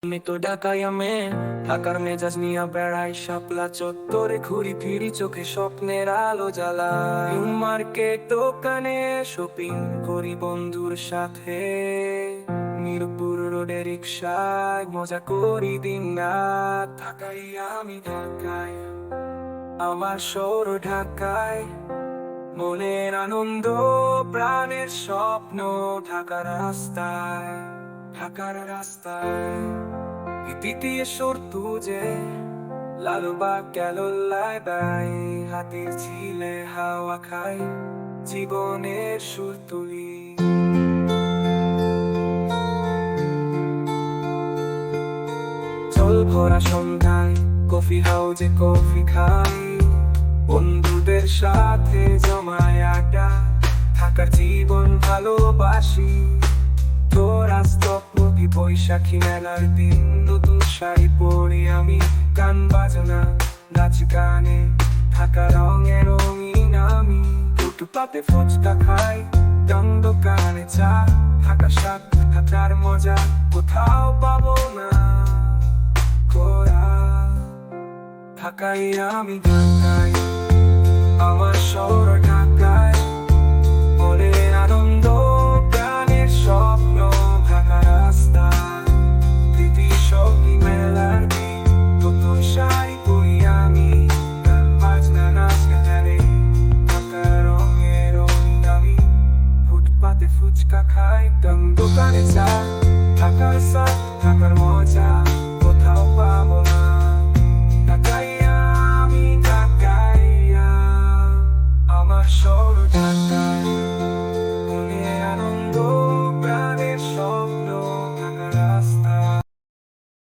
আমি তো ঢাকায় ঢাকার মেজাজ নিয়ে বেড়াই শাপলা চত্বরে ঘুরি ফিরি চোখে স্বপ্নের আলো জ্বালাই মার্কেট দোকানে শপিং করি বন্ধুর সাথে মিরপুর রোডে রিক্সায় মজা করি দিন রাত ঢাকায় আমি ঢাকায় আমার শহর ঢাকায় মনের আনন্দ প্রাণের স্বপ্ন ঢাকার রাস্তায় ঢাকার রাস্তায় দ্বিতীয় সুর তুজে লালবাগ ক্যালোলায় বাই হাতের ঝিলে হাওয়া খাই জীবনের সুর তুলি জল ভরা সন্ধ্যায় কফি হাউজে কফি খাই বন্ধুদের সাথে জমায় আড্ডা থাকার জীবন ভালোবাসি তোর আস্তপতি বৈশাখী মেলার দিন নতুন শাড়ি পরি আমি গান বাজনা নাচ গানে থাকা রঙে রঙিন আমি ফুটপাতে ফুচকা খাই গান দোকানে চা থাকা সাত থাকার মজা কোথাও পাবো না ঢাকায় আমি ঢাকায় আমার শহর ঢাকা